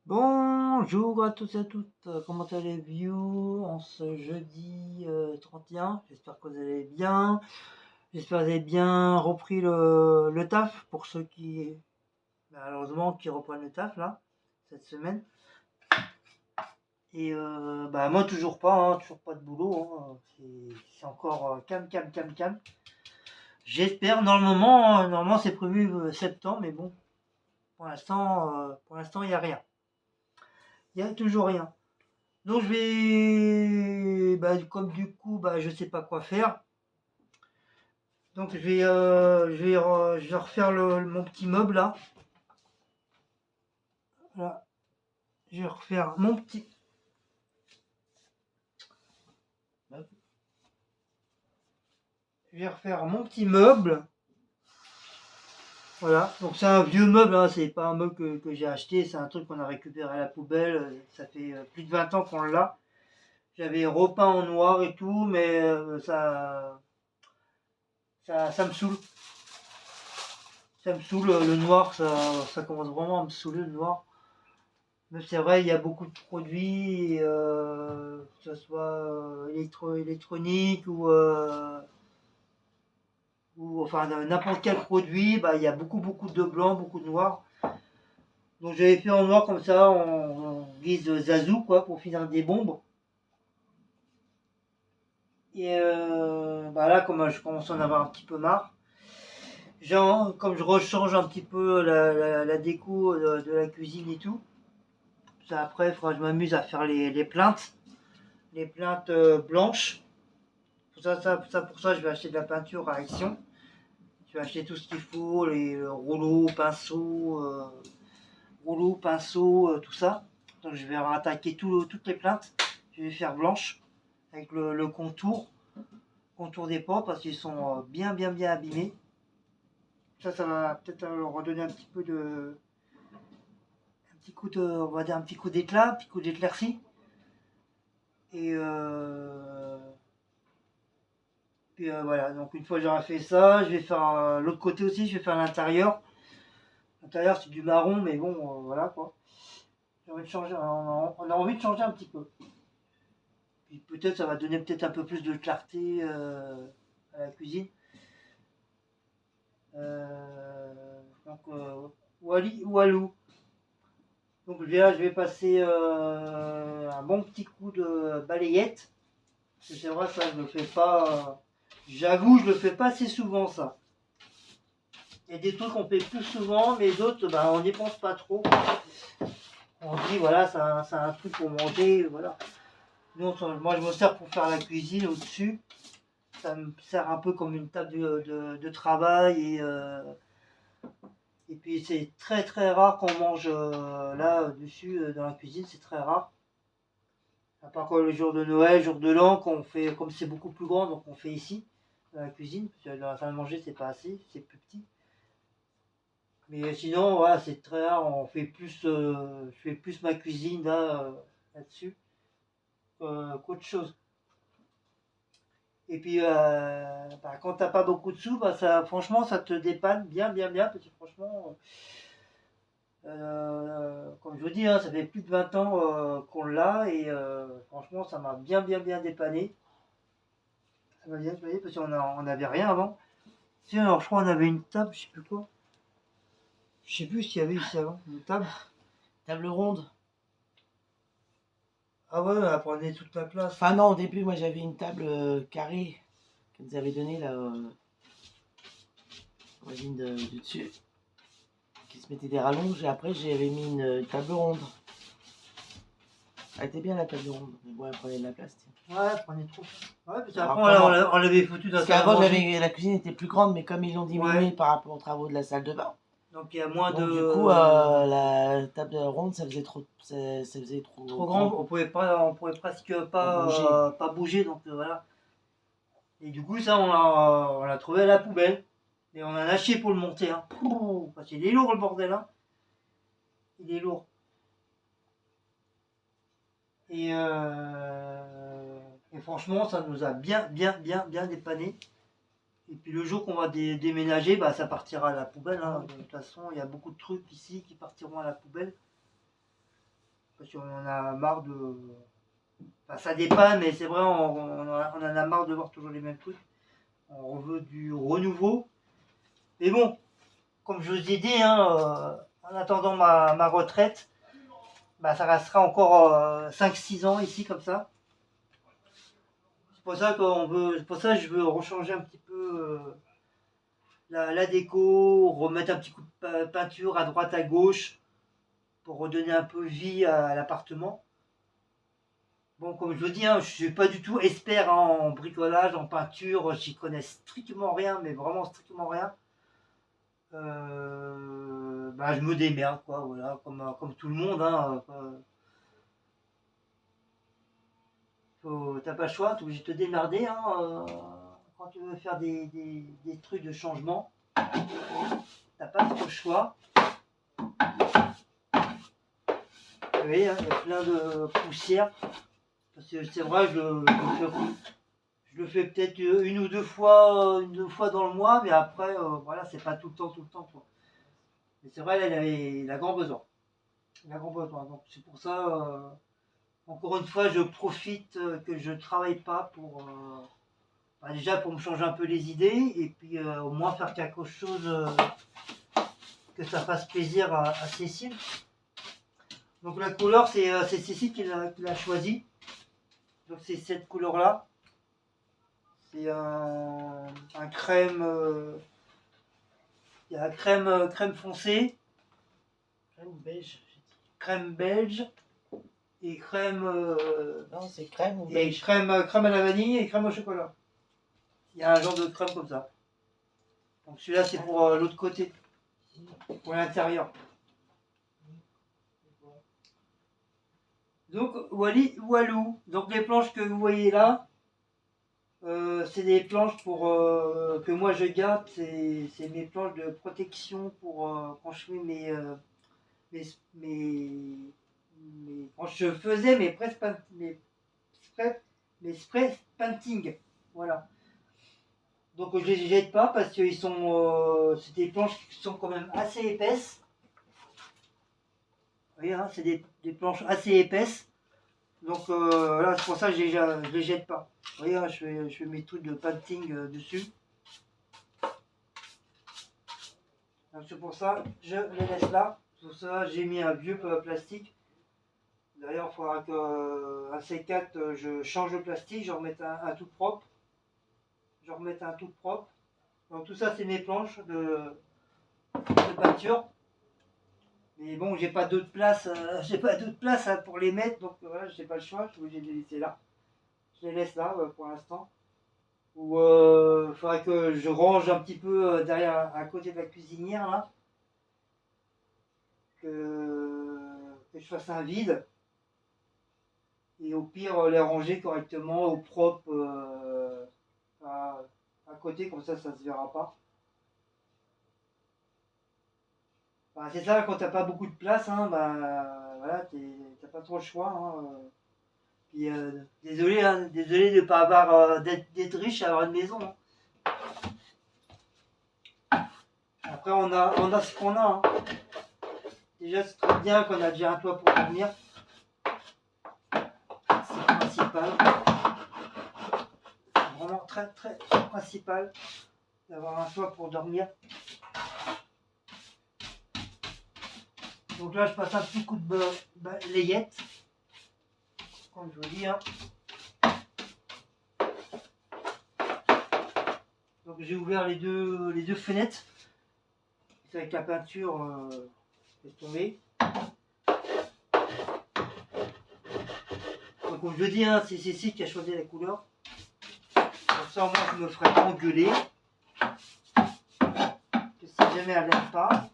Bonjour à tous et à toutes, comment allez-vous en ce jeudi 31? J'espère que vous allez bien. J'espère que vous avez bien repris le taf pour ceux qui, malheureusement, qui reprennent le taf là, cette semaine. Et moi toujours pas, toujours pas de boulot, c'est encore calme, calme, calme, calme. J'espère, normalement c'est prévu septembre, mais bon, pour l'instant il n'y a rien. Il n'y a toujours rien. Donc je vais, comme du coup, je sais pas quoi faire. Donc je vais refaire mon petit meuble là. Voilà. Je vais refaire mon petit. Je vais refaire mon petit meuble. Voilà. Donc c'est un vieux meuble, hein. C'est pas un meuble que j'ai acheté, c'est un truc qu'on a récupéré à la poubelle. Ça fait plus de 20 ans qu'on l'a. J'avais repeint en noir et tout, mais ça me saoule. Ça me saoule le noir, ça commence vraiment à me saouler le noir. Mais c'est vrai, il y a beaucoup de produits, que ce soit électronique ou enfin n'importe quel produit, il y a beaucoup de blanc, beaucoup de noir. Donc j'avais fait en noir comme ça, en guise de Zazou, quoi, pour finir des bombes. Et là, comme je commence à en avoir un petit peu marre, comme je rechange un petit peu la déco de la cuisine et tout, ça, après, il faudra que je m'amuse à faire les plaintes blanches. Pour ça, je vais acheter de la peinture à Action. Je vais acheter tout ce qu'il faut, les rouleaux, pinceaux, tout ça. Donc je vais rattaquer toutes les plaintes. Je vais faire blanche avec le contour des portes parce qu'ils sont bien abîmés. Ça va peut-être leur redonner un petit peu on va dire un petit coup d'éclat, un petit coup d'éclaircie. Et puis voilà, donc une fois que j'aurai fait ça, je vais faire l'autre côté aussi, je vais faire l'intérieur. L'intérieur c'est du marron, mais bon, voilà quoi. J'ai envie de changer, on a envie de changer un petit peu. Puis peut-être ça va donner peut-être un peu plus de clarté à la cuisine. Donc Walou. Donc je vais passer un bon petit coup de balayette. C'est vrai, ça je le fais pas. J'avoue, je le fais pas assez souvent ça. Il y a des trucs qu'on fait plus souvent, mais d'autres, on n'y pense pas trop. On dit voilà, c'est un truc pour manger, voilà. Nous, moi je me sers pour faire la cuisine au-dessus. Ça me sert un peu comme une table de travail et puis c'est très rare qu'on mange là dessus dans la cuisine, c'est très rare. À part quoi le jour de Noël, jour de l'an, qu'on fait comme c'est beaucoup plus grand, donc on fait ici dans la cuisine. Parce que dans la salle de manger c'est pas assez, c'est plus petit. Mais sinon voilà, c'est très rare. On fait plus, je fais plus ma cuisine là-dessus qu'autre chose. Et puis, quand t'as pas beaucoup de sous, franchement, ça te dépanne bien, parce que franchement, comme je vous dis, hein, ça fait plus de 20 ans qu'on l'a, et franchement, ça m'a bien dépanné. Ça m'a bien dépanné, parce on n'avait rien avant. Si, alors, je crois qu'on avait une table, je sais plus quoi. Je sais plus ce qu'il y avait ici avant, une table. Table ronde. Ah ouais, elle prenait toute la place. Enfin non, au début, moi j'avais une table carrée qu'elle nous avait donnée la voisine du dessus, qui se mettait des rallonges, et après j'avais mis une table ronde. Elle était bien la table ronde, mais bon, elle prenait de la place. Tiens. Ouais, elle prenait trop. Ouais, parce Alors, qu'après, on l'avait foutu dans parce la salle à qu'avant, manger. la cuisine était plus grande, mais comme ils l'ont diminué Ouais. par rapport aux travaux de la salle de bain. Donc il y a moins Donc de. du coup, la table ronde, ça faisait trop, ça faisait Trop grand, on pouvait presque bouger. pas bouger, donc voilà. Et du coup, ça, on l'a trouvé à la poubelle. Et on en a chié pour le monter. Hein. Parce qu'il est lourd le bordel. Hein. Il est lourd. Et franchement, ça nous a bien dépanné. Et puis le jour qu'on va déménager, ça partira à la poubelle. Hein. De toute façon, il y a beaucoup de trucs ici qui partiront à la poubelle. parce qu'on en a marre de... Enfin, ça dépanne, mais c'est vrai, on en a marre de voir toujours les mêmes trucs. On veut du renouveau. Mais bon, comme je vous ai dit, hein, en attendant ma retraite, bah, ça restera encore 5-6 ans ici comme ça. C'est pour ça que je veux rechanger un petit peu la déco, remettre un petit coup de peinture à droite à gauche pour redonner un peu vie à l'appartement. Bon, comme je vous dis, hein, je suis pas du tout expert en bricolage, en peinture, j'y connais strictement rien, mais vraiment strictement rien. Bah, je me démerde, quoi, voilà, comme tout le monde, hein. T'as pas le choix, t'es obligé de te démerder, hein, quand tu veux faire des trucs de changement. T'as pas trop le choix. Vous voyez, hein, il y a plein de poussière. Parce que c'est vrai, je le fais peut-être une ou deux fois dans le mois, mais après, voilà, c'est pas tout le temps, quoi. Mais c'est vrai, là, il a grand besoin. Il a grand besoin. Donc c'est pour ça, encore une fois, je profite que je travaille pas pour, bah, déjà pour me changer un peu les idées, et puis au moins faire quelque chose que ça fasse plaisir à Cécile. Donc la couleur, c'est Cécile qui l'a choisie. Donc c'est cette couleur-là. C'est un crème, il y a crème foncée, Crème beige, j'ai dit. crème belge et crème Non, c'est crème ou et beige. crème à la vanille et crème au chocolat. Il y a un genre de crème comme ça. Donc celui-là c'est pour l'autre côté, pour l'intérieur. Donc Walou. Donc les planches que vous voyez là, c'est des planches que moi je garde. C'est mes planches de protection pour quand je fais mes, mes, quand je faisais mes spray painting. Voilà. Donc je les jette pas parce que c'est des planches qui sont quand même assez épaisses. Vous voyez, hein, c'est des planches assez épaisses. Donc là, c'est pour ça que je les jette pas. Vous voyez, hein, je fais mes trucs de painting dessus. Donc c'est pour ça que je les laisse là. Pour ça, j'ai mis un vieux plastique. D'ailleurs, il faudra qu'un C4, je change le plastique, je remette un tout propre. Je remette un tout propre. Donc tout ça, c'est mes planches de peinture. Mais bon, j'ai pas d'autre place, pour les mettre, donc voilà, j'ai pas le choix, je suis obligé de les laisser là. Je les laisse là pour l'instant. Ou il faudrait que je range un petit peu derrière, à côté de la cuisinière là. Que je fasse un vide. Et au pire, les ranger correctement, au propre, à côté, comme ça se verra pas. Bah, c'est ça, quand t'as pas beaucoup de place, hein, bah, voilà, t'as pas trop le choix. Hein. Puis, désolé, hein, désolé de ne pas avoir d'être riche et avoir une maison. Hein. Après, on a ce qu'on a. Hein. Déjà, c'est très bien qu'on a déjà un toit pour dormir. C'est principal. C'est vraiment très très principal d'avoir un toit pour dormir. Donc là, je passe un petit coup de balayette. Comme je vous dis. Hein. Donc j'ai ouvert les deux fenêtres. C'est avec la peinture est tombée. Donc comme je dis, hein, c'est Cécile qui a choisi la couleur. Comme ça, au moins, je me ferai pas engueuler. Que si jamais elle n'aime pas.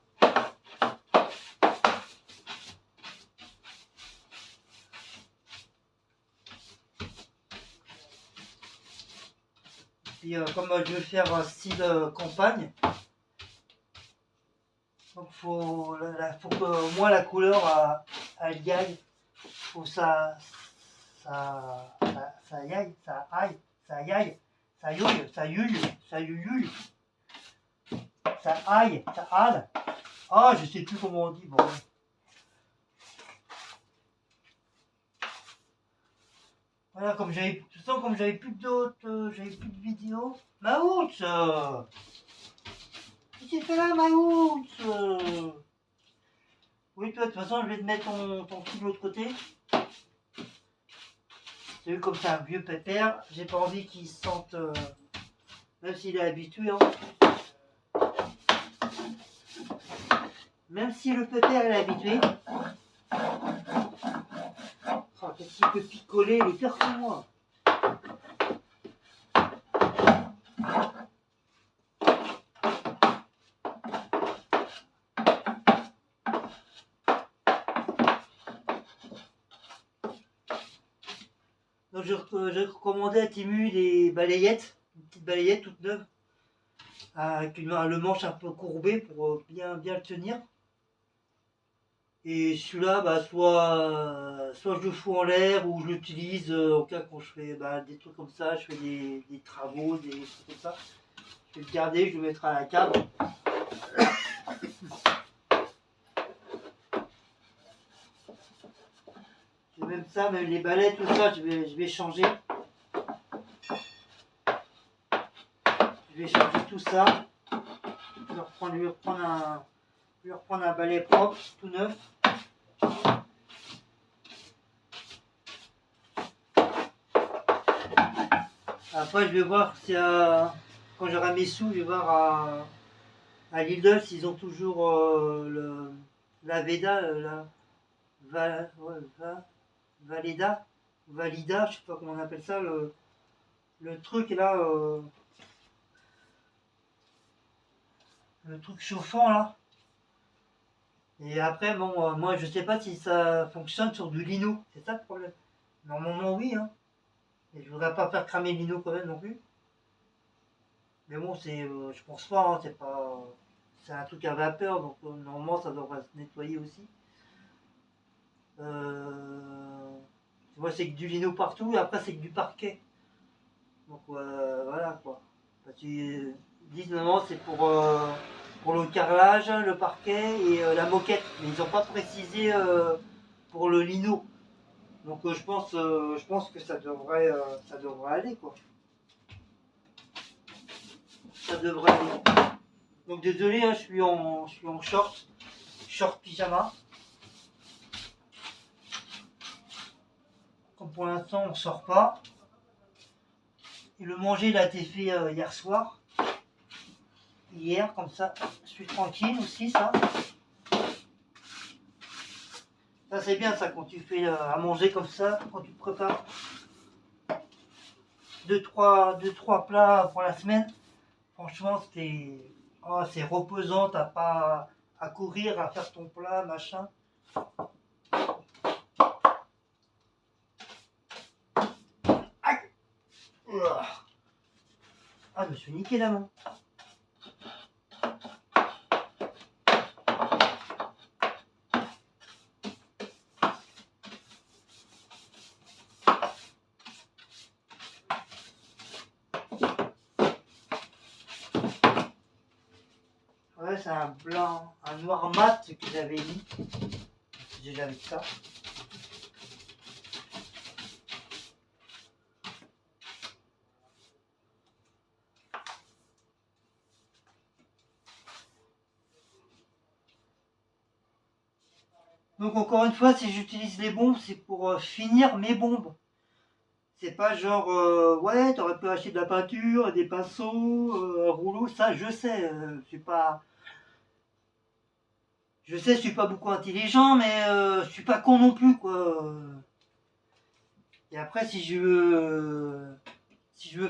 Puis comme je veux faire un style campagne, donc faut que moi la couleur elle y aille. Faut que ça y aille, ça aille, ça y aille, ça youille, ça youille, ça youille, ça aille, ça aille. Ah, je sais plus comment on dit. Bon. Voilà, comme j'avais, de toute façon, comme j'avais plus d'autres, j'avais plus de vidéos. Maouts, qu'est-ce que tu fais là, Maouts? Oui, toi, de toute façon, je vais te mettre ton petit de l'autre côté. C'est vu comme c'est un vieux pépère, j'ai pas envie qu'il se sente, même s'il est habitué, hein. Même si le pépère est habitué. Oh, qu'est-ce qu'il peut picoler, les pires que moi. Donc j'ai recommandé à Timu des balayettes, une petite balayette toute neuve, avec le manche un peu courbé pour bien le tenir. Et celui-là, bah, soit je le fous en l'air ou je l'utilise au cas quand je fais des trucs comme ça, je fais des travaux, des trucs comme ça. Je vais le garder, je le mettrai à la cave. Et même ça, même les balais, tout ça, je vais changer. Je vais changer tout ça. Je vais lui reprendre un balai propre, tout neuf. Après, je vais voir si quand j'aurai mes sous, je vais voir à Lidl s'ils ont toujours la Veda, Valeda, Valida, je sais pas comment on appelle ça, le truc là, le truc chauffant là. Et après, bon, moi je sais pas si ça fonctionne sur du lino, c'est ça le problème. Normalement, oui, hein. Et je voudrais pas faire cramer le lino quand même non plus. Mais bon, je pense pas, hein, c'est pas. C'est un truc à vapeur, donc normalement ça devrait se nettoyer aussi. Tu vois, c'est que du lino partout, et après c'est que du parquet. Donc voilà quoi. Parce qu'ils disent normalement c'est pour le carrelage, le parquet et la moquette. Mais ils n'ont pas précisé pour le lino. Donc je pense que ça devrait aller quoi. Ça devrait aller. Donc désolé, hein, je suis en short pyjama. Comme pour l'instant on sort pas. Et le manger il a été fait hier soir. Hier, comme ça, je suis tranquille aussi ça. Ça c'est bien ça quand tu fais à manger comme ça, quand tu te prépares 2-3 plats pour la semaine. Franchement c'est reposant, t'as pas à courir, à faire ton plat, machin. Aïe. Ah, je me suis niqué la main. Ouais, c'est un blanc, un noir mat que j'avais mis. C'est déjà avec ça. Donc encore une fois, si j'utilise les bombes, c'est pour finir mes bombes. C'est pas genre, ouais, t'aurais pu acheter de la peinture, des pinceaux, un rouleau, ça je sais, je sais, je suis pas beaucoup intelligent, mais je suis pas con non plus, quoi. Et après, si je veux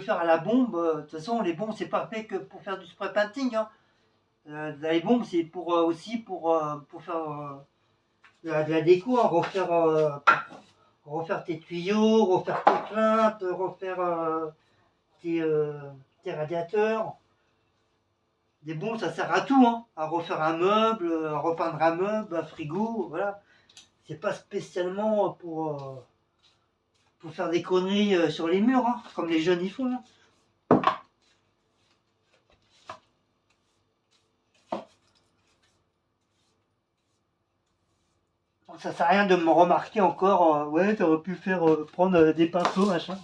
faire à la bombe, de toute façon, les bombes, c'est pas fait que pour faire du spray painting, hein. Les bombes, c'est aussi pour faire de la déco, hein, refaire tes tuyaux, refaire tes plaintes, refaire tes, tes radiateurs. Des bombes, ça sert à tout, hein. À refaire un meuble, à repeindre un meuble, un frigo, voilà. C'est pas spécialement pour faire des conneries sur les murs, hein, comme les jeunes y font. Hein. ça sert à rien de me remarquer encore. Ouais, t'aurais pu faire prendre des pinceaux, machin.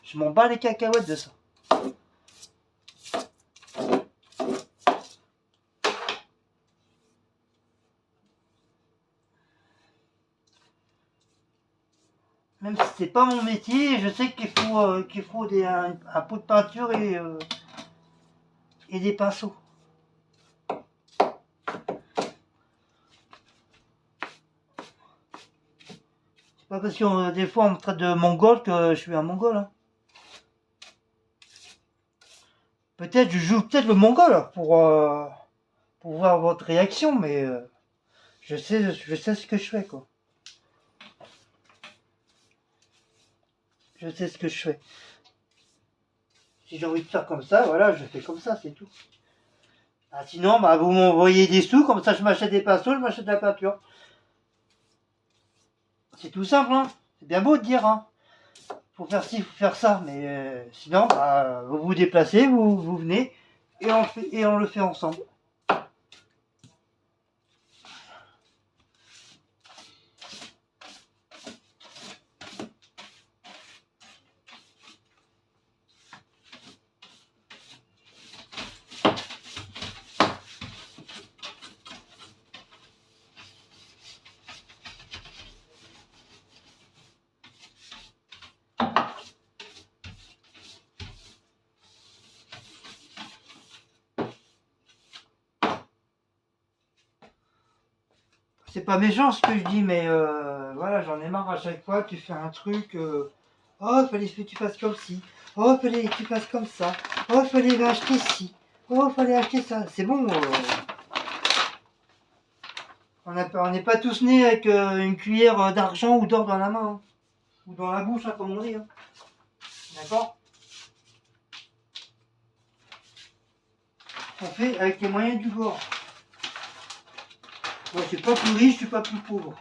Je m'en bats les cacahuètes de ça. Même si c'est pas mon métier, je sais qu'il faut un pot de peinture et des pinceaux. C'est pas parce que des fois on me traite de mongol que je suis un mongol. Hein. Peut-être je joue peut-être le mongol pour voir votre réaction, mais je sais ce que je fais quoi. Je sais ce que je fais. Si j'ai envie de faire comme ça, voilà, je fais comme ça, c'est tout. Ah, sinon, bah, vous m'envoyez des sous, comme ça je m'achète des pinceaux, je m'achète de la peinture. C'est tout simple, hein. C'est bien beau de dire, hein. Faut faire ci, faut faire ça, mais sinon, bah, vous vous déplacez, vous venez, et on le fait ensemble. C'est pas méchant ce que je dis, mais voilà, j'en ai marre à chaque fois, tu fais un truc, oh, il fallait que tu fasses comme ci, oh, il fallait que tu fasses comme ça, oh, il fallait acheter ci, oh, il fallait acheter ça. C'est bon, on n'est pas tous nés avec une cuillère d'argent ou d'or dans la main, hein. Ou dans la bouche, hein, comme on dit. Hein. D'accord? On fait avec les moyens du bord. Moi, je suis pas plus riche, je suis pas plus pauvre.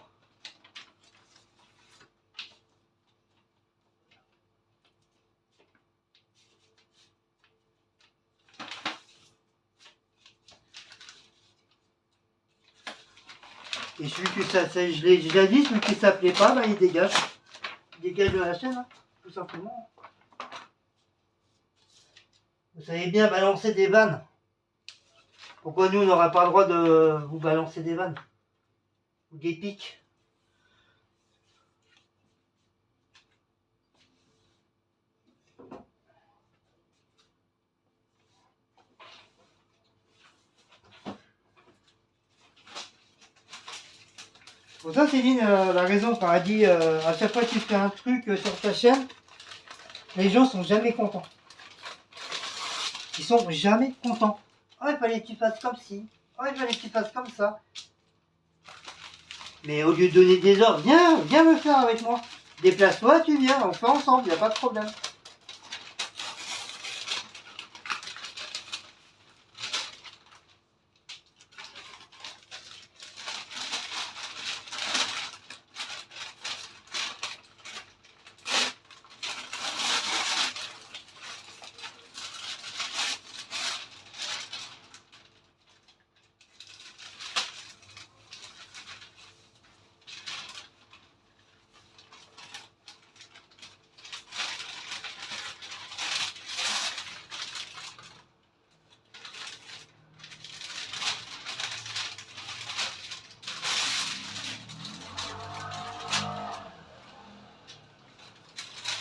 Et celui que je l'ai déjà dit, celui qui s'appelait pas, bah, il dégage. Il dégage de la chaîne, hein, tout simplement. Vous savez bien balancer des vannes. Pourquoi nous, on n'aura pas le droit de vous balancer des vannes? Ou des pics? Pour ça, Céline, la raison quand elle dit à chaque fois que tu fais un truc sur ta chaîne, les gens sont jamais contents. Ils sont jamais contents. Oh, il fallait que tu fasses comme ci. Oh, il fallait que tu fasses comme ça. Mais au lieu de donner des ordres, viens le faire avec moi. Déplace-toi, tu viens, on fait ensemble, il n'y a pas de problème.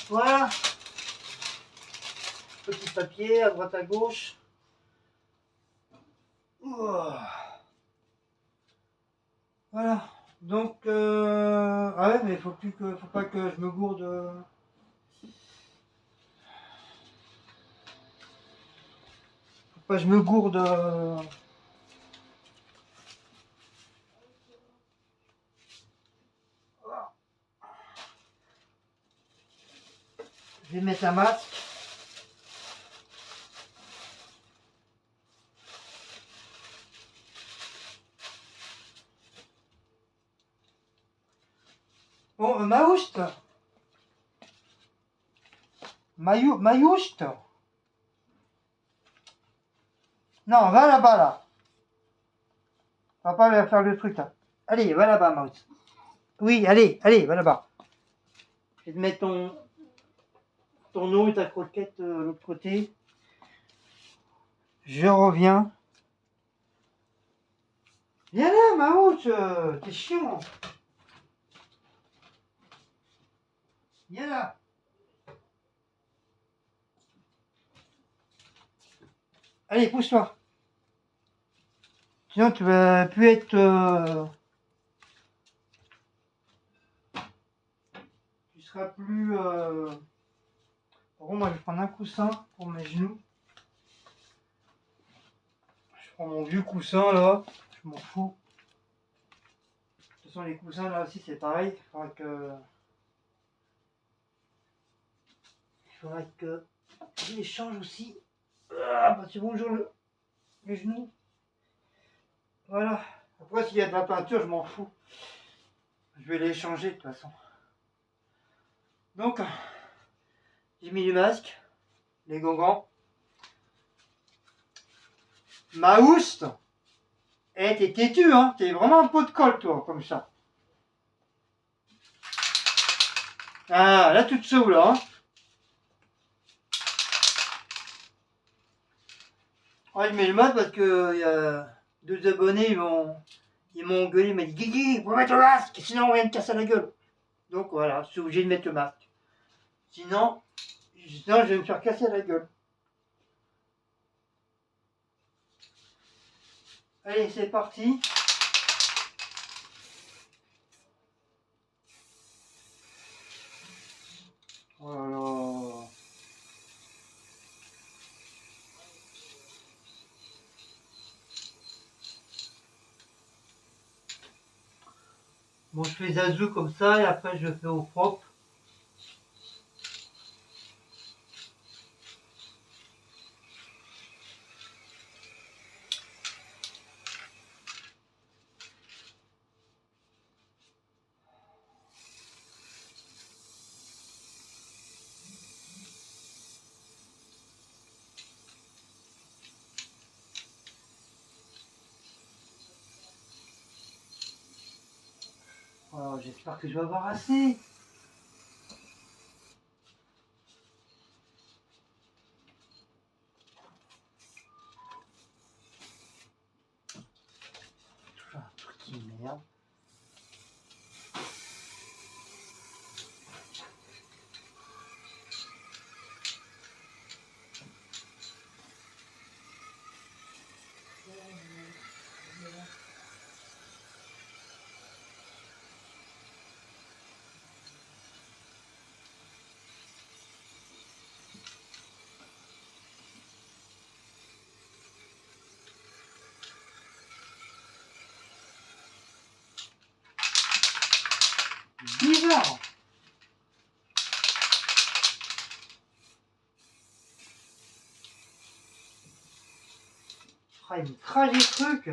Voilà. Petit papier à droite à gauche. Voilà. Donc, ah ouais, mais faut pas que je me gourde. Faut pas que je me gourde. Je vais mettre un masque. Bon, Maoust. Mayoust. Non, va là-bas, là. On va pas faire le truc, là. Allez, va là-bas, Maoust. Oui, allez, allez, va là-bas. Je vais te mettre ton eau et ta croquette de l'autre côté. Je reviens. Viens là, Maouche, t'es chiant. Viens là. Allez, pousse-toi. Sinon, tu vas plus être... tu seras plus... Par contre, moi, je vais prendre un coussin pour mes genoux. Je prends mon vieux coussin, là. Je m'en fous. De toute façon, les coussins, là aussi, c'est pareil. Il faudrait que je les change aussi. Ah, bah, c'est bonjour les genoux. Voilà. Après, s'il y a de la peinture, je m'en fous. Je vais les changer, de toute façon. Donc, j'ai mis le masque, les gants. Maouste, eh, t'es têtu, hein. T'es vraiment un pot de colle, toi, comme ça. Ah, là, tu te sauves, là. Hein. Ouais, je mets le masque parce que y a 2 abonnés, ils m'ont engueulé, ils m'ont dit Guigui, faut mettre le masque, sinon on vient de casser la gueule. Donc voilà, je suis obligé de mettre le masque. Sinon, je vais me faire casser la gueule. Allez, c'est parti. Oh là là. Bon, je fais zazou comme ça et après je fais au propre. Oh, j'espère que je vais avoir assez. Toujours un truc qui m'énerve. Bizarre. Ah, il me crache des trucs.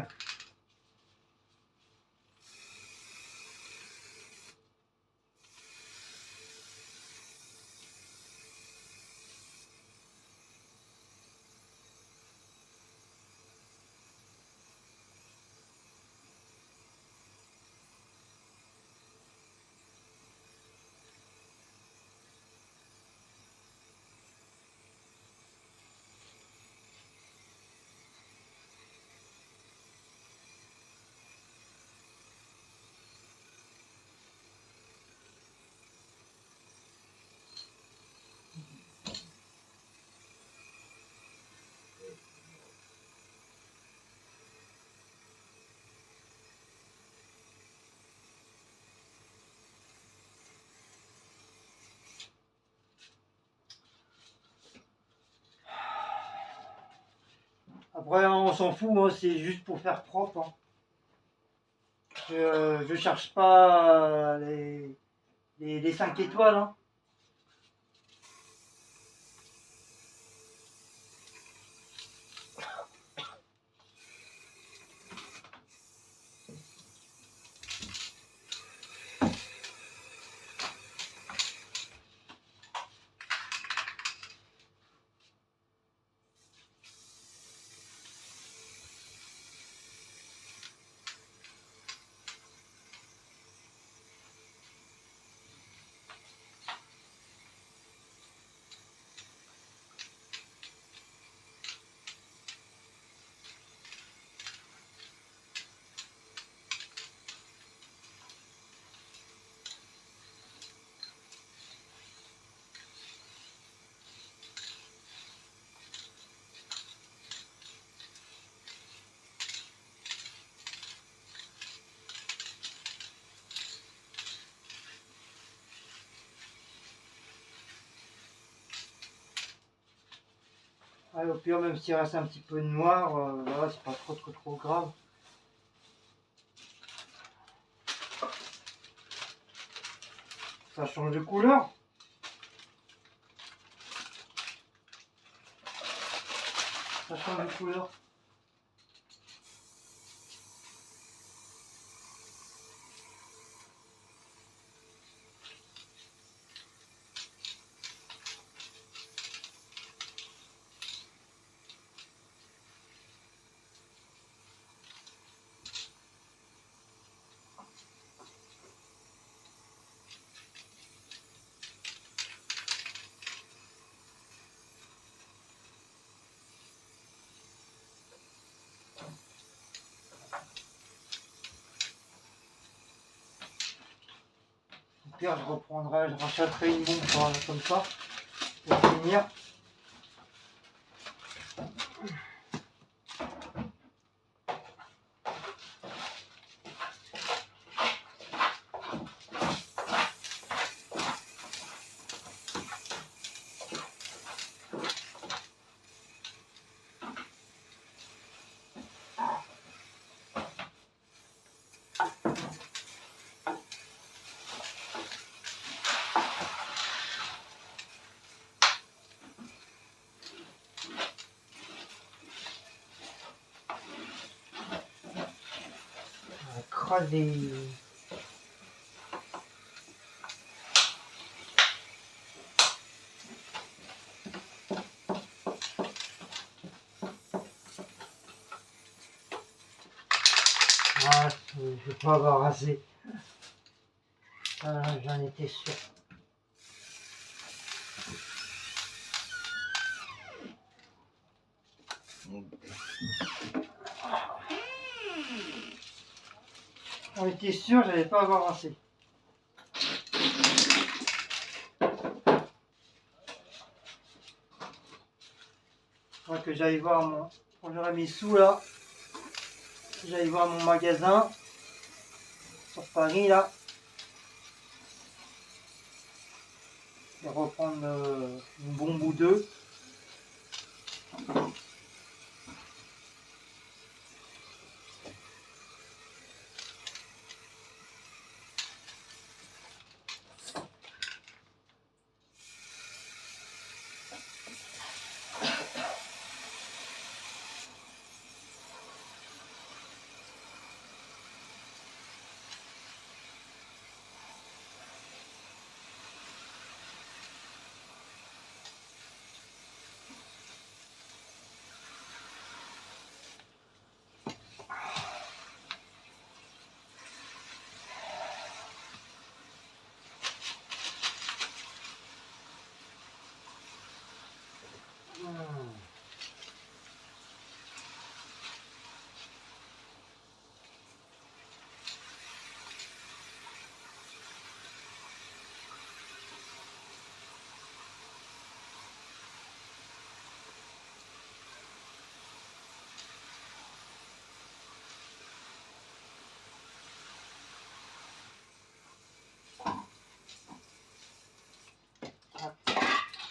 Après, on s'en fout, hein, c'est juste pour faire propre. Hein. Je cherche pas les 5 étoiles. Hein. Au pire, même s'il reste un petit peu de noir, voilà, c'est pas trop grave. Ça change de couleur. Ça change de couleur. Au pire, je rachèterai une bombe comme ça pour finir. Crasé. Ah, je vais pas avoir assez. Ah, j'en étais sûr. On était sûr, j'allais pas avoir assez. Faudra que j'aille voir mon. Quand j'aurai mes sous là, j'aille voir mon magasin sur Paris là. Et reprendre une bombe ou deux.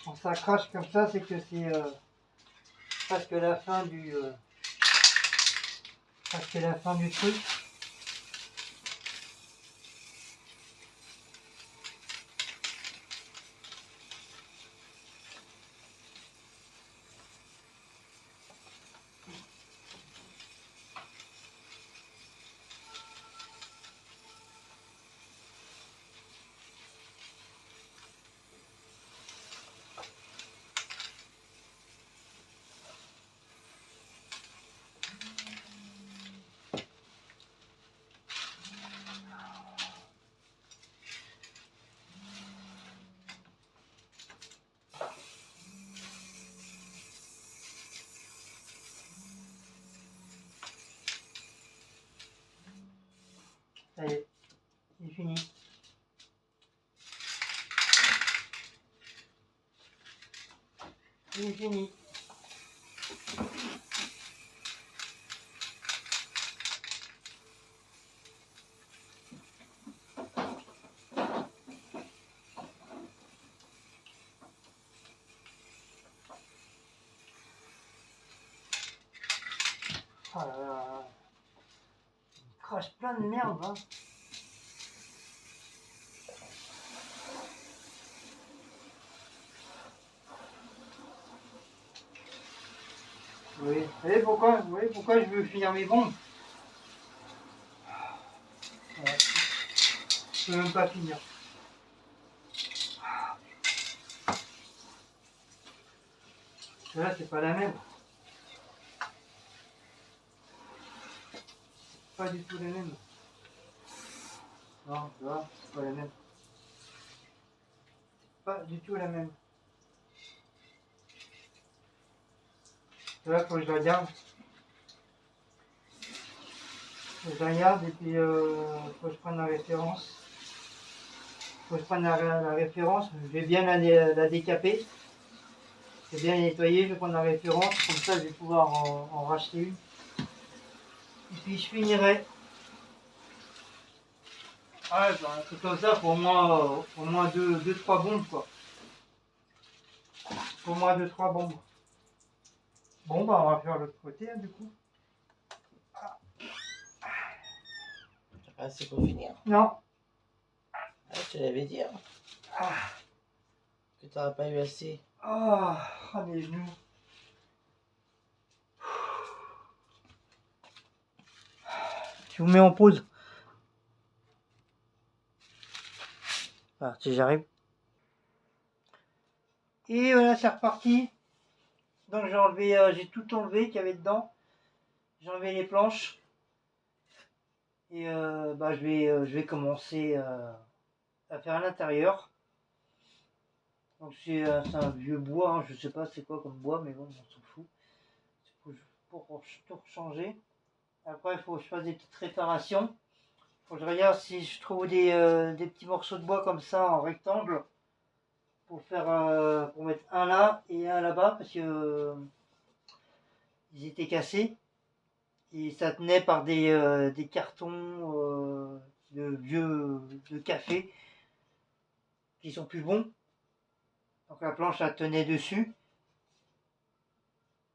Quand ça crache comme ça, c'est que c'est presque la fin du truc. Ça y est, c'est fini. C'est fini. Oh là là. Il crache plein de merde, hein. Oui. Vous voyez pourquoi je veux finir mes bombes? Voilà. Je peux même pas finir. Là, c'est pas la même. Pas du tout la même. Non, tu vois, c'est pas la même. Pas du tout la même. Là, faut que je regarde. Faut que je regarde et puis faut que je prenne la référence. Faut que je prenne la référence. Je vais bien la décaper. Je vais bien la nettoyer. Je vais prendre la référence. Comme ça, je vais pouvoir en racheter une. Et puis je finirai. Ah, bah, c'est comme ça pour au moins 2-3 bombes, quoi. Au moins 2-3 bombes. Bon, bah, on va faire l'autre côté, hein, du coup. Ah, c'est pour finir. Non. Ah, je te l'avais dit, hein, Ah, que t'auras pas eu assez. mes genoux. Je vous mets en pause. Ah, si j'arrive. Et voilà, c'est reparti. Donc j'ai enlevé, j'ai tout enlevé qu'il y avait dedans. J'ai enlevé les planches. Et bah, je vais commencer à faire à l'intérieur. Donc c'est un vieux bois, hein, je sais pas c'est quoi comme bois, mais bon, on s'en fout. C'est pour tout changer. Après, il faut que je fasse des petites réparations. Faut que je regarde si je trouve des petits morceaux de bois comme ça en rectangle pour pour mettre un là et un là-bas parce que ils étaient cassés et ça tenait par des cartons de vieux de café qui sont plus bons. Donc la planche elle tenait dessus.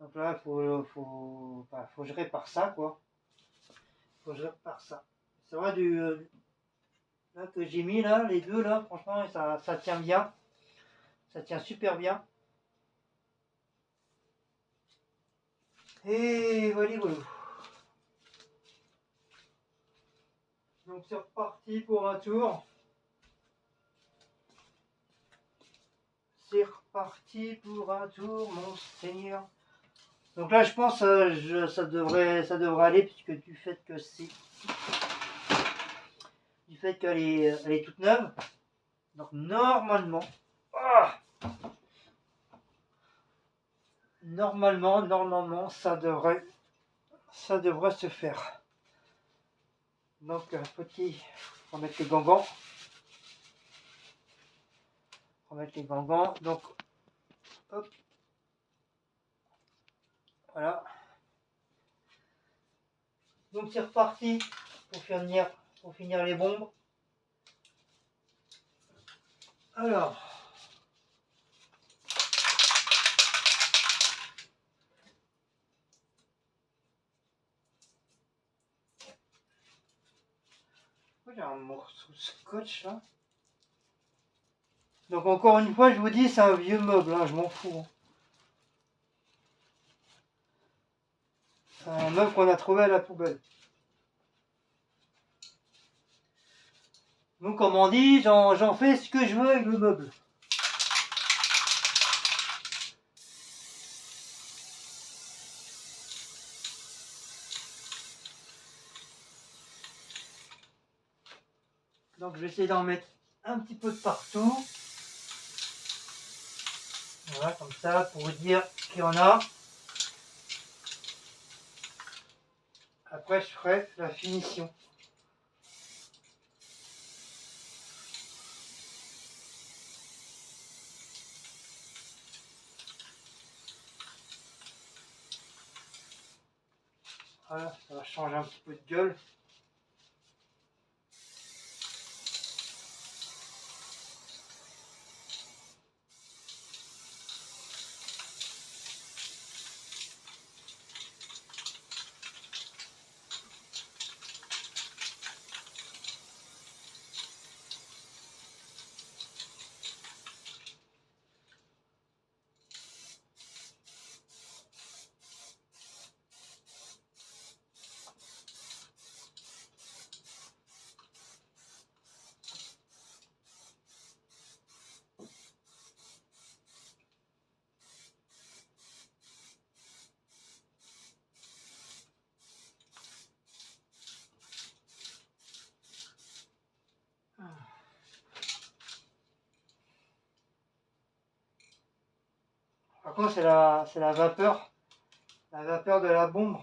Donc là faut que je répare ça quoi. Faut que je répare ça. C'est vrai là que j'ai mis là, les deux là, franchement ça tient bien. Ça tient super bien. Et voilà, voilà. Donc c'est reparti pour un tour. C'est reparti pour un tour, mon seigneur. Donc là, je pense ça devrait aller puisque du fait elle est toute neuve. Donc normalement, ah, normalement, ça devrait se faire. Donc on va mettre les gants. On va mettre les gants. Donc hop, voilà. Donc c'est reparti pour finir les bombes. Alors, j'ai un morceau de scotch là. Donc encore une fois, je vous dis, c'est un vieux meuble, hein, je m'en fous. Hein. C'est un meuble qu'on a trouvé à la poubelle. Donc comme on dit, j'en fais ce que je veux avec le meuble. Donc je vais essayer d'en mettre un petit peu de partout. Voilà, comme ça, pour vous dire qu'il y en a. Après, je ferai la finition. Voilà, ça va changer un petit peu de gueule. Par contre, c'est la vapeur de la bombe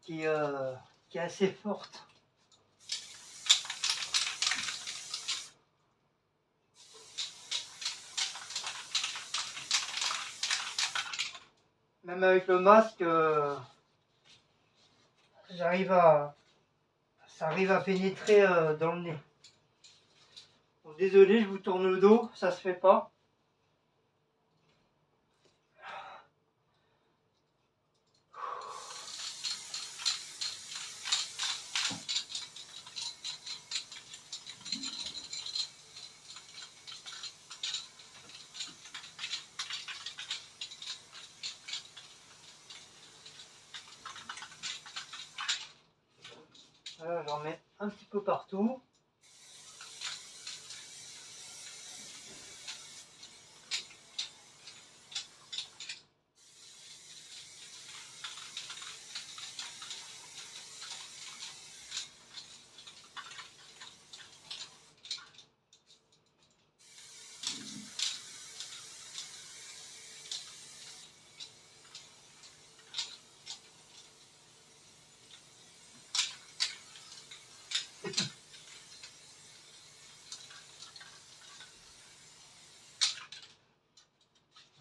qui est assez forte. Même avec le masque, ça arrive à pénétrer dans le nez. Donc, désolé, je vous tourne le dos, ça se fait pas. Voilà, j'en mets un petit peu partout.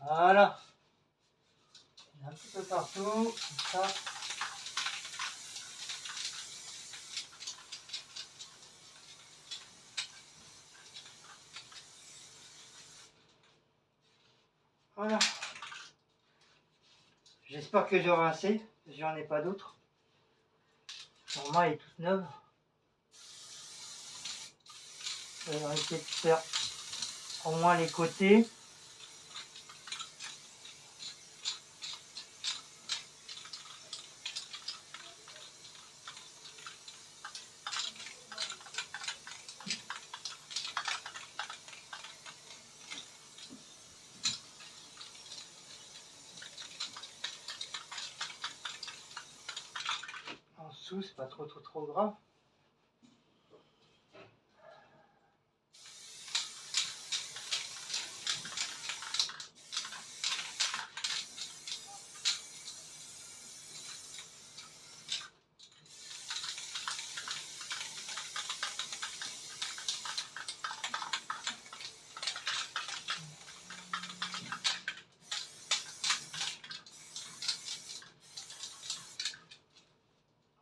Voilà. Un petit peu partout, comme ça. Voilà. J'espère que j'aurai assez, j'en ai pas d'autres. Norma est toute neuve. Je vais essayer de faire au moins les côtés. En dessous, c'est pas trop grave.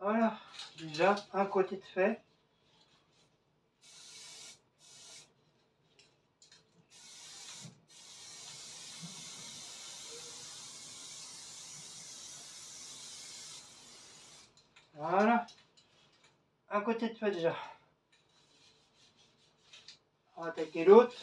Voilà, déjà un côté de fait. Voilà, un côté de fait déjà. On va attaquer l'autre.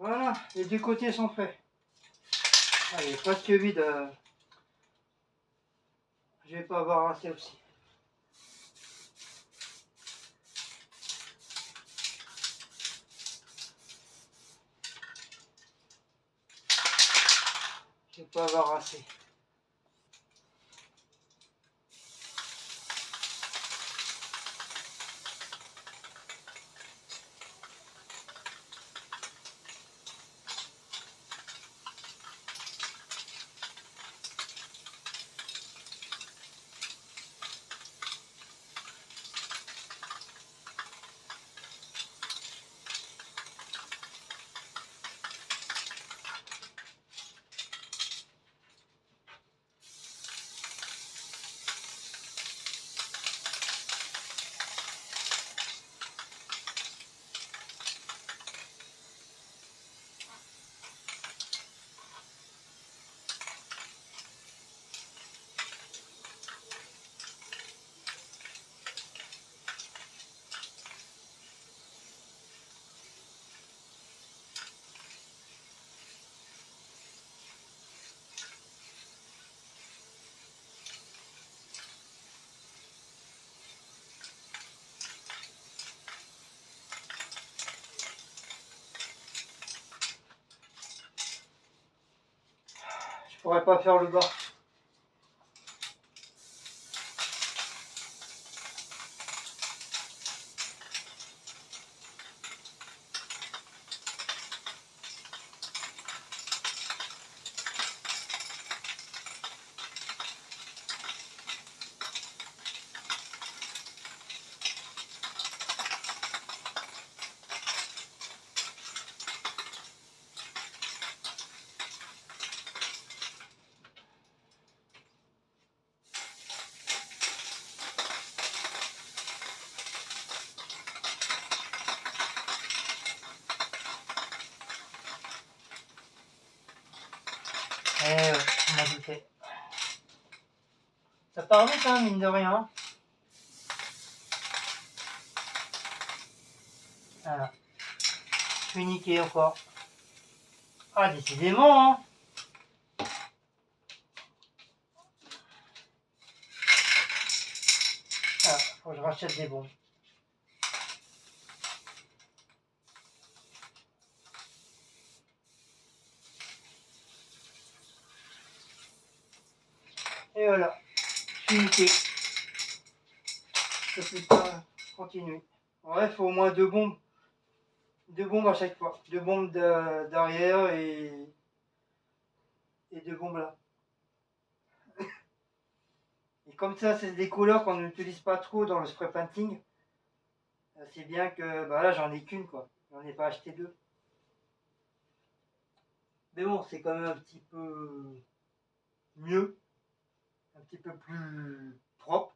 Voilà, les deux côtés sont faits. Allez, presque vide. Je vais pas avoir assez aussi. Je vais pas avoir assez. pourrais pas faire le bas. Eh ouais, on m'a douté. Ça part vite, hein, mine de rien. Voilà. Je suis niqué encore. Ah, décidément, hein. Ah, faut que je rachète des bombes. Et voilà, je suis niqué. Ça peut pas continuer. Ouais, il faut au moins 2 bombes. 2 bombes à chaque fois. 2 bombes d'arrière et 2 bombes là. Et comme ça, c'est des couleurs qu'on n'utilise pas trop dans le spray painting. C'est bien que bah là, j'en ai qu'une quoi. J'en ai pas acheté 2. Mais bon, c'est quand même un petit peu mieux. Un petit peu plus propre.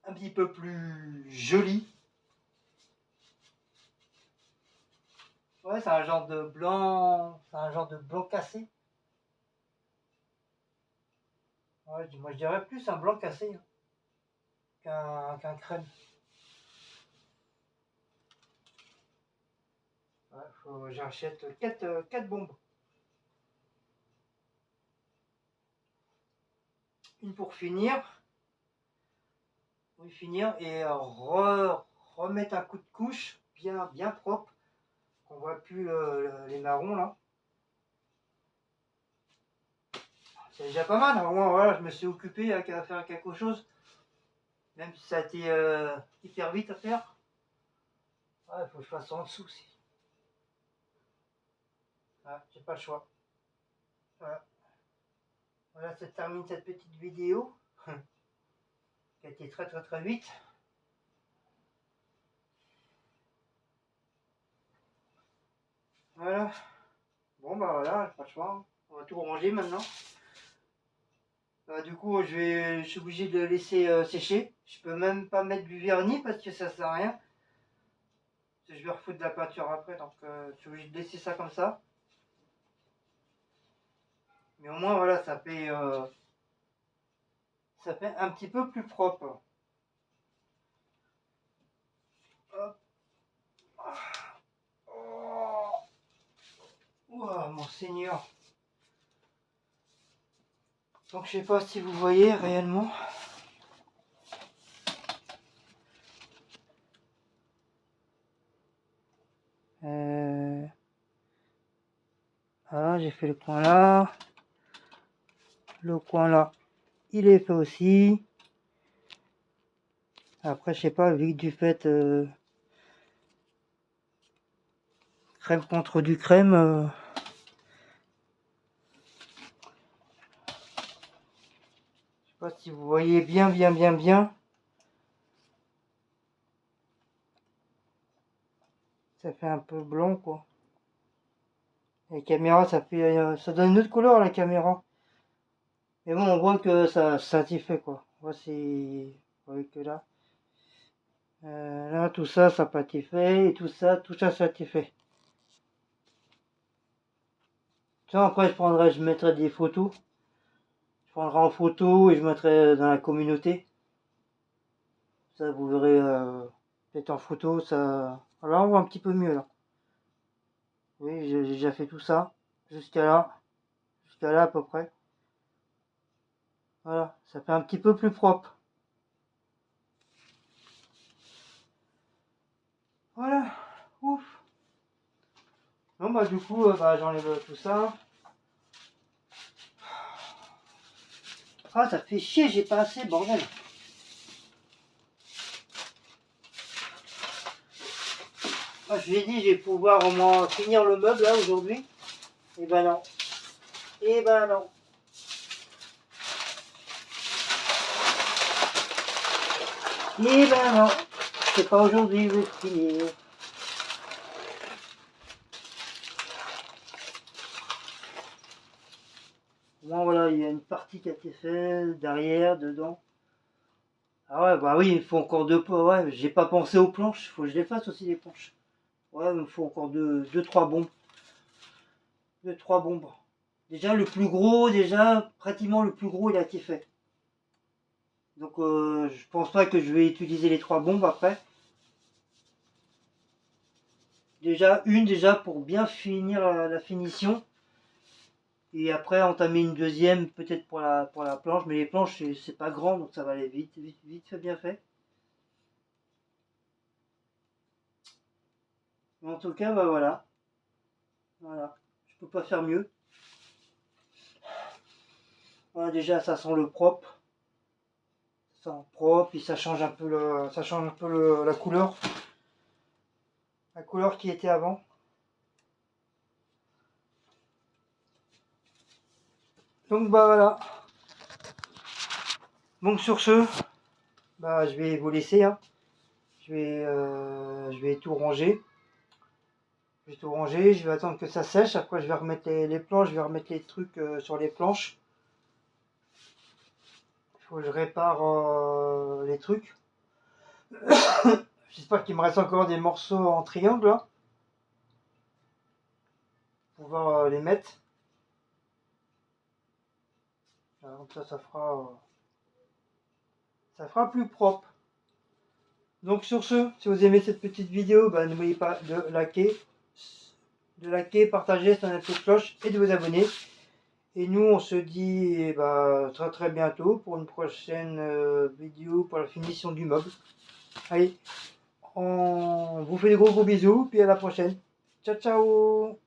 Un petit peu plus joli. Ouais, c'est un genre de blanc. C'est un genre de blanc cassé. Ouais, moi je dirais plus un blanc cassé hein, qu'un crème. Ouais, j'achète 4 bombes. Une pour finir. Oui, finir et remettre un coup de couche bien propre. Qu'on voit plus les marrons là. C'est déjà pas mal. Au moins, voilà, je me suis occupé à faire quelque chose. Même si ça a été hyper vite à faire. Il faut que je fasse en dessous aussi. J'ai pas le choix. Voilà. Voilà, ça termine cette petite vidéo. Qui a été très vite. Voilà. Bon bah voilà, pas le choix. On va tout ranger maintenant. Du coup, je suis obligé de le laisser sécher. Je peux même pas mettre du vernis parce que ça sert à rien. Je vais refoutre de la peinture après, donc je suis obligé de laisser ça comme ça. Mais au moins voilà, ça fait un petit peu plus propre. Hop. Oh. Ouah, mon Seigneur. Donc je sais pas si vous voyez réellement. Ah, j'ai fait le coin là. Le coin là, il est fait aussi. Après, je sais pas, vu que du fait crème contre du crème. Je sais pas si vous voyez bien. Ça fait un peu blanc quoi. La caméra, ça donne une autre couleur à la caméra. Mais bon, on voit que ça s'y fait quoi. On voit vous voyez que là. Là, tout ça n'a pas été fait. Et tout ça, ça a été fait. Ça, après, je mettrai des photos. Je prendrai en photo et je mettrai dans la communauté. Ça, vous verrez peut-être en photo. Ça... Alors, on voit un petit peu mieux là. Oui, j'ai déjà fait tout ça. Jusqu'à là. Jusqu'à là à peu près. Voilà, ça fait un petit peu plus propre. Voilà, ouf. Bon bah du coup, j'enlève tout ça. Ah, ça fait chier, j'ai pas assez, bordel. Ah, je lui ai dit, je vais pouvoir au moins finir le meuble là aujourd'hui. Et ben non. Et ben non. Et ben non. C'est pas aujourd'hui, je vais finir. Bon, voilà, il y a une partie qui a été faite derrière, dedans. Ah ouais, bah oui, il faut encore deux. Ouais, j'ai pas pensé aux planches. Il faut que je les fasse aussi les planches. Ouais, il me faut encore deux, trois bombes. Deux, trois bombes. Déjà, le plus gros, pratiquement le plus gros, il a été fait. Donc, je pense pas que je vais utiliser les trois bombes après. Déjà, pour bien finir la finition. Et après, entamer une deuxième, peut-être pour la planche. Mais les planches, c'est pas grand, donc ça va aller vite, vite, vite, fait bien fait. Mais en tout cas, bah voilà. Voilà. Je peux pas faire mieux. Voilà, déjà, ça sent le propre. Ça sent propre, puis ça change un peu la couleur. La couleur qui était avant. Donc bah voilà. Donc sur ce, bah je vais vous laisser. Hein. Je vais tout ranger. Je vais tout ranger. Je vais attendre que ça sèche. Après je vais remettre les planches. Je vais remettre les trucs sur les planches. Il faut que je répare les trucs. J'espère qu'il me reste encore des morceaux en triangle là. Pour pouvoir les mettre. Comme ça, ça fera plus propre. Donc sur ce, si vous aimez cette petite vidéo, bah, n'oubliez pas de liker, partager, sonner la petite cloche et de vous abonner. Et nous, on se dit bah, très très bientôt pour une prochaine vidéo pour la finition du meuble. Allez, on vous fait de gros bisous, puis à la prochaine. Ciao ciao.